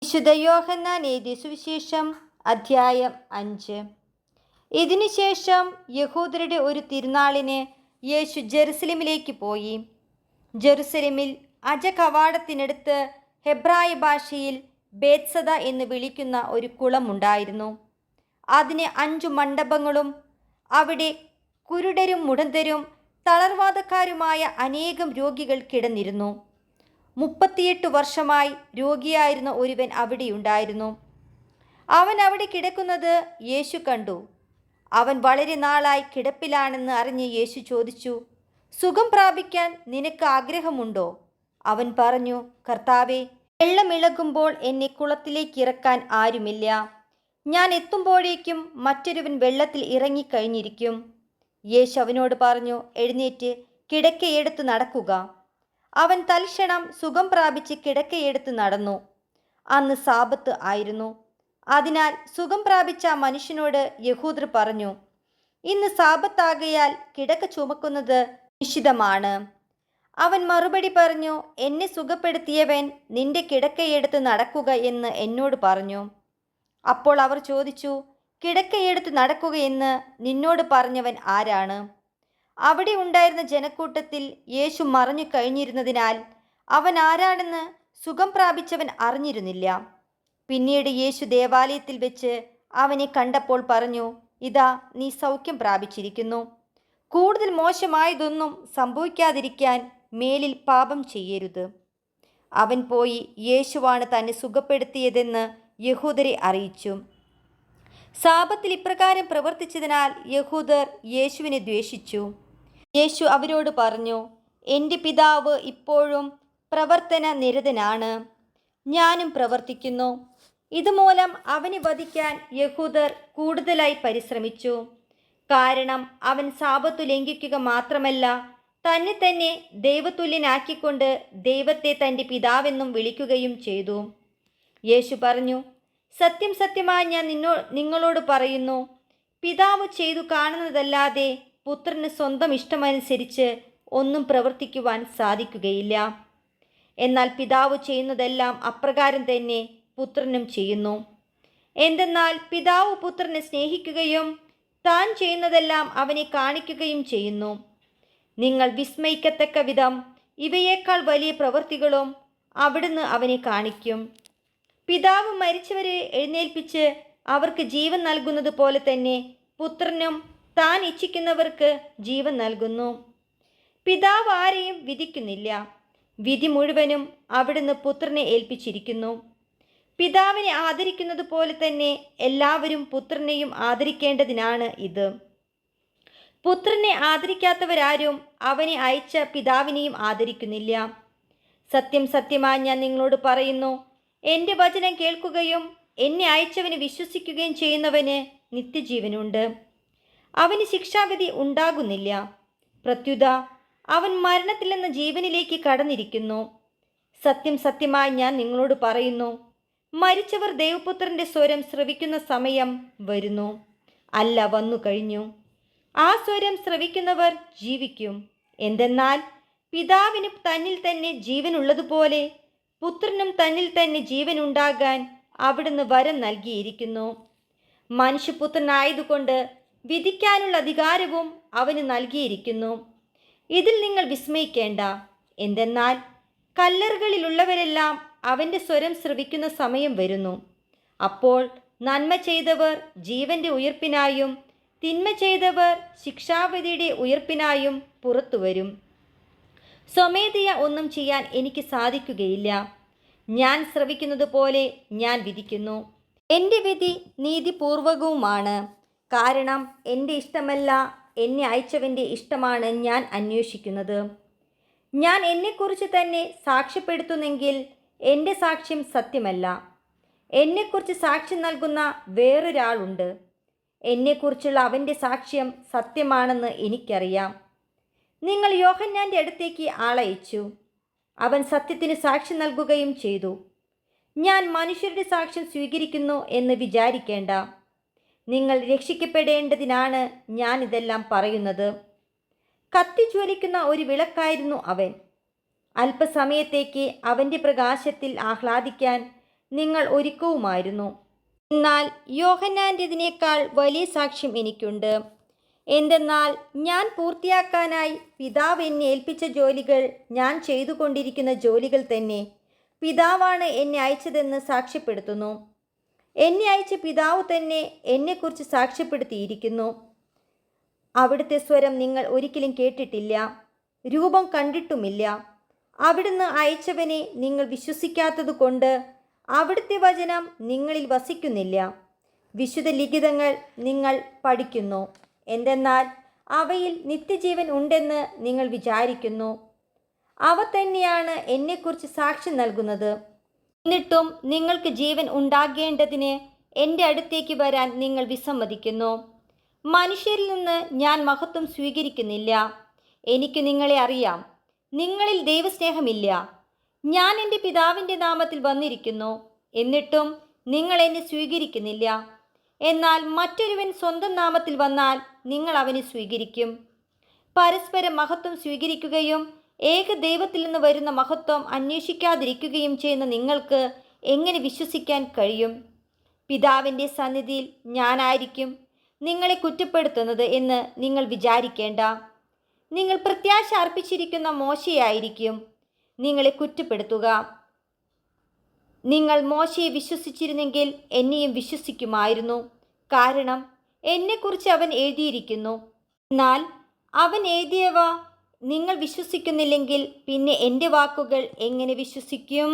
വിശുദ്ധ യോഹന്നാൻ എഴുതിയ സുവിശേഷം അധ്യായം 5. ഇതിനുശേഷം യഹൂദരുടെ ഒരു തിരുനാളിന് യേശു ജെറുസലേമിലേക്ക് പോയി. ജെറുസലേമിൽ അജകവാടത്തിനടുത്ത് ഹെബ്രായ ഭാഷയിൽ ബേത്സദ എന്ന് വിളിക്കുന്ന ഒരു കുളമുണ്ടായിരുന്നു. അതിന് 5 മണ്ഡപങ്ങളും അവിടെ കുരുടരും മുടന്തരും തളർവാദക്കാരുമായ അനേകം രോഗികൾ കിടന്നിരുന്നു. 38 വർഷമായി രോഗിയായിരുന്ന ഒരുവൻ അവിടെയുണ്ടായിരുന്നു. അവൻ അവിടെ കിടക്കുന്നത് യേശു കണ്ടു. അവൻ വളരെ നാളായി കിടപ്പിലാണെന്ന് അറിഞ്ഞ് യേശു ചോദിച്ചു, സുഖം പ്രാപിക്കാൻ നിനക്ക് ആഗ്രഹമുണ്ടോ? അവൻ പറഞ്ഞു, കർത്താവേ, വെള്ളമിളകുമ്പോൾ എന്നെ കുളത്തിലേക്ക് ഇറക്കാൻ ആരുമില്ല. ഞാൻ എത്തുമ്പോഴേക്കും മറ്റൊരുവൻ വെള്ളത്തിൽ ഇറങ്ങിക്കഴിഞ്ഞിരിക്കും. യേശു അവനോട് പറഞ്ഞു, എഴുന്നേറ്റ് കിടക്കയെടുത്ത് നടക്കുക. അവൻ തൽക്ഷണം സുഖം പ്രാപിച്ച് കിടക്കയെടുത്ത് നടന്നു. അന്ന് സാബത്ത് ആയിരുന്നു. അതിനാൽ സുഖം പ്രാപിച്ച മനുഷ്യനോട് യഹൂദർ പറഞ്ഞു, ഇന്ന് സാബത്താകയാൽ കിടക്ക ചുമക്കുന്നത് നിഷിദ്ധമാണ്. അവൻ മറുപടി പറഞ്ഞു, എന്നെ സുഖപ്പെടുത്തിയവൻ നിന്റെ കിടക്കയെടുത്ത് നടക്കുക എന്ന് എന്നോട് പറഞ്ഞു. അപ്പോൾ അവർ ചോദിച്ചു, കിടക്കയെടുത്ത് നടക്കുക എന്ന് നിന്നോട് പറഞ്ഞവൻ ആരാണ്? അവിടെ ഉണ്ടായിരുന്ന ജനക്കൂട്ടത്തിൽ യേശു മറഞ്ഞു കഴിഞ്ഞിരുന്നതിനാൽ അവൻ ആരാണെന്ന് സുഖം പ്രാപിച്ചവൻ അറിഞ്ഞിരുന്നില്ല. പിന്നീട് യേശു ദേവാലയത്തിൽ വെച്ച് അവനെ കണ്ടപ്പോൾ പറഞ്ഞു, ഇതാ, നീ സൗഖ്യം പ്രാപിച്ചിരിക്കുന്നു. കൂടുതൽ മോശമായതൊന്നും സംഭവിക്കാതിരിക്കാൻ മേലിൽ പാപം ചെയ്യരുത്. അവൻ പോയി യേശുവാണ് തന്നെ സുഖപ്പെടുത്തിയതെന്ന് യഹൂദരെ അറിയിച്ചു. സാബത്തിൽ ഇപ്രകാരം പ്രവർത്തിച്ചതിനാൽ യഹൂദർ യേശുവിനെ ദ്വേഷിച്ചു. യേശു അവരോട് പറഞ്ഞു, എൻ്റെ പിതാവ് ഇപ്പോഴും പ്രവർത്തന നിരതനാണ്, ഞാനും പ്രവർത്തിക്കുന്നു. ഇതുമൂലം അവനെ വധിക്കാൻ യഹൂദർ കൂടുതലായി പരിശ്രമിച്ചു. കാരണം അവൻ സാബത്തു ലംഘിക്കുക മാത്രമല്ല, തന്നെ തന്നെ ദൈവതുല്യനാക്കിക്കൊണ്ട് ദൈവത്തെ തൻ്റെ പിതാവെന്നും വിളിക്കുകയും ചെയ്തു. യേശു പറഞ്ഞു, സത്യം സത്യമായി ഞാൻ നിങ്ങളോട് പറയുന്നു, പിതാവ് ചെയ്തു കാണുന്നതല്ലാതെ പുത്രന് സ്വന്തം ഇഷ്ടമനുസരിച്ച് ഒന്നും പ്രവർത്തിക്കുവാൻ സാധിക്കുകയില്ല. എന്നാൽ പിതാവ് ചെയ്യുന്നതെല്ലാം അപ്രകാരം തന്നെ പുത്രനും ചെയ്യുന്നു. എന്തെന്നാൽ പിതാവ് പുത്രനെ സ്നേഹിക്കുകയും താൻ ചെയ്യുന്നതെല്ലാം അവനെ കാണിക്കുകയും ചെയ്യുന്നു. നിങ്ങൾ വിസ്മയിക്കത്തക്ക വിധം ഇവയേക്കാൾ വലിയ പ്രവൃത്തികളും അവിടുന്ന് അവനെ കാണിക്കും. പിതാവ് മരിച്ചവരെ എഴുന്നേൽപ്പിച്ച് അവർക്ക് ജീവൻ നൽകുന്നത് പോലെ തന്നെ പുത്രനും താൻ ഇച്ഛിക്കുന്നവർക്ക് ജീവൻ നൽകുന്നു. പിതാവ് ആരെയും വിധിക്കുന്നില്ല, വിധി മുഴുവനും അവിടുന്ന് പുത്രനെ ഏൽപ്പിച്ചിരിക്കുന്നു. പിതാവിനെ ആദരിക്കുന്നത് പോലെ തന്നെ എല്ലാവരും പുത്രനെയും ആദരിക്കേണ്ടതിനാണ് ഇത്. പുത്രനെ ആദരിക്കാത്തവരാരും അവനെ അയച്ച പിതാവിനെയും ആദരിക്കുന്നില്ല. സത്യം സത്യമായി ഞാൻ നിങ്ങളോട് പറയുന്നു, എൻ്റെ വചനം കേൾക്കുകയും എന്നെ അയച്ചവന് വിശ്വസിക്കുകയും ചെയ്യുന്നവന് നിത്യജീവനുണ്ട്. അവന് ശിക്ഷാവിധി ഉണ്ടാകുന്നില്ല. പ്രത്യുത അവൻ മരണത്തിൽ നിന്ന് ജീവനിലേക്ക് കടന്നിരിക്കുന്നു. സത്യം സത്യമായി ഞാൻ നിങ്ങളോട് പറയുന്നു, മരിച്ചവർ ദൈവപുത്രൻ്റെ സ്വരം ശ്രവിക്കുന്ന സമയം വരുന്നു, അല്ല വന്നു കഴിഞ്ഞു. ആ സ്വരം ശ്രവിക്കുന്നവർ ജീവിക്കും. എന്തെന്നാൽ പിതാവിന് തന്നിൽ തന്നെ ജീവനുള്ളതുപോലെ പുത്രനും തന്നിൽ തന്നെ ജീവനുണ്ടാകാൻ അവിടുന്ന് വരം നൽകിയിരിക്കുന്നു. മനുഷ്യപുത്രനായതുകൊണ്ട് വിധിക്കാനുള്ള അധികാരവും അവന് നൽകിയിരിക്കുന്നു. ഇതിൽ നിങ്ങൾ വിസ്മയിക്കേണ്ട. എന്തെന്നാൽ കല്ലറുകളിലുള്ളവരെല്ലാം അവൻ്റെ സ്വരം ശ്രവിക്കുന്ന സമയം വരുന്നു. അപ്പോൾ നന്മ ചെയ്തവർ ജീവൻ്റെ ഉയിർപ്പിനായും തിന്മ ചെയ്തവർ ശിക്ഷാവിധിയുടെ ഉയിർപ്പിനായും പുറത്തു വരും. സ്വമേധയാ ഒന്നും ചെയ്യാൻ എനിക്ക് സാധിക്കുകയില്ല. ഞാൻ ശ്രവിക്കുന്നത് പോലെ ഞാൻ വിധിക്കുന്നു. എൻ്റെ വിധി നീതിപൂർവകവുമാണ്. കാരണം എൻ്റെ ഇഷ്ടമല്ല, എന്നെ അയച്ചവൻ്റെ ഇഷ്ടമാണ് ഞാൻ അന്വേഷിക്കുന്നത്. ഞാൻ എന്നെക്കുറിച്ച് തന്നെ സാക്ഷ്യപ്പെടുത്തുന്നെങ്കിൽ എൻ്റെ സാക്ഷ്യം സത്യമല്ല. എന്നെക്കുറിച്ച് സാക്ഷ്യം നൽകുന്ന വേറൊരാളുണ്ട്. എന്നെക്കുറിച്ചുള്ള അവൻ്റെ സാക്ഷ്യം സത്യമാണെന്ന് എനിക്കറിയാം. നിങ്ങൾ യോഹന്നാൻ്റെ അടുത്തേക്ക് ആളയച്ചു. അവൻ സത്യത്തിന് സാക്ഷ്യം നൽകുകയും ചെയ്തു. ഞാൻ മനുഷ്യരുടെ സാക്ഷ്യം സ്വീകരിക്കുന്നു എന്ന് വിചാരിക്കേണ്ട. നിങ്ങൾ രക്ഷിക്കപ്പെടേണ്ടതിനാണ് ഞാൻ ഇതെല്ലാം പറയുന്നത്. കത്തിജ്വലിക്കുന്ന ഒരു വിളക്കായിരുന്നു അവൻ. അല്പസമയത്തേക്ക് അവൻ്റെ പ്രകാശത്തിൽ ആഹ്ലാദിക്കാൻ നിങ്ങൾ ഒരുക്കവുമായിരുന്നു. എന്നാൽ യോഹന്നാൻ്റെതിനേക്കാൾ വലിയ സാക്ഷ്യം എനിക്കുണ്ട്. എന്തെന്നാൽ ഞാൻ പൂർത്തിയാക്കാനായി പിതാവ് എന്നെ ഏൽപ്പിച്ച ജോലികൾ ഞാൻ ചെയ്തുകൊണ്ടിരിക്കുന്ന ജോലികൾ തന്നെ പിതാവാണ് എന്നെ അയച്ചതെന്ന് സാക്ഷ്യപ്പെടുത്തുന്നു. എന്നെ അയച്ച പിതാവ് തന്നെ എന്നെക്കുറിച്ച് സാക്ഷ്യപ്പെടുത്തിയിരിക്കുന്നു. അവിടുത്തെ സ്വരം നിങ്ങൾ ഒരിക്കലും കേട്ടിട്ടില്ല, രൂപം കണ്ടിട്ടുമില്ല. അവിടുന്ന് അയച്ചവനെ നിങ്ങൾ വിശ്വസിക്കാത്തതുകൊണ്ട് അവിടുത്തെ വചനം നിങ്ങളിൽ വസിക്കുന്നില്ല. വിശുദ്ധ ലിഖിതങ്ങൾ നിങ്ങൾ പഠിക്കുന്നു, എന്തെന്നാൽ അവയിൽ നിത്യജീവൻ ഉണ്ടെന്ന് നിങ്ങൾ വിചാരിക്കുന്നു. അവ തന്നെയാണ് എന്നെക്കുറിച്ച് സാക്ഷ്യം നൽകുന്നത്. എന്നിട്ടും നിങ്ങൾക്ക് ജീവൻ ഉണ്ടാകേണ്ടതിന് എൻ്റെ അടുത്തേക്ക് വരാൻ നിങ്ങൾ വിസമ്മതിക്കുന്നു. മനുഷ്യരിൽ നിന്ന് ഞാൻ മഹത്വം സ്വീകരിക്കുന്നില്ല. എനിക്ക് നിങ്ങളെ അറിയാം. നിങ്ങളിൽ ദൈവസ്നേഹമില്ല. ഞാൻ എൻ്റെ പിതാവിൻ്റെ നാമത്തിൽ വന്നിരിക്കുന്നു, എന്നിട്ടും നിങ്ങൾ എന്നെ സ്വീകരിക്കുന്നില്ല. എന്നാൽ മറ്റൊരുവൻ സ്വന്തം നാമത്തിൽ വന്നാൽ നിങ്ങൾ അവനെ സ്വീകരിക്കും. പരസ്പരം മഹത്വം സ്വീകരിക്കുകയും ഏക ദൈവത്തിൽ നിന്ന് വരുന്ന മഹത്വം അന്വേഷിക്കാതിരിക്കുകയും ചെയ്യുന്ന നിങ്ങൾക്ക് എങ്ങനെ വിശ്വസിക്കാൻ കഴിയും? പിതാവിൻ്റെ സന്നിധിയിൽ ഞാനായിരിക്കും നിങ്ങളെ കുറ്റപ്പെടുത്തുന്നത് എന്ന് നിങ്ങൾ വിചാരിക്കേണ്ട. നിങ്ങൾ പ്രത്യാശ അർപ്പിച്ചിരിക്കുന്ന മോശയായിരിക്കും നിങ്ങളെ കുറ്റപ്പെടുത്തുക. നിങ്ങൾ മോശയെ വിശ്വസിച്ചിരുന്നെങ്കിൽ എന്നെയും വിശ്വസിക്കുമായിരുന്നു, കാരണം എന്നെക്കുറിച്ച് അവൻ എഴുതിയിരിക്കുന്നു. എന്നാൽ അവൻ എഴുതിയവ നിങ്ങൾ വിശ്വസിക്കുന്നില്ലെങ്കിൽ പിന്നെ എൻ്റെ വാക്കുകൾ എങ്ങനെ വിശ്വസിക്കും?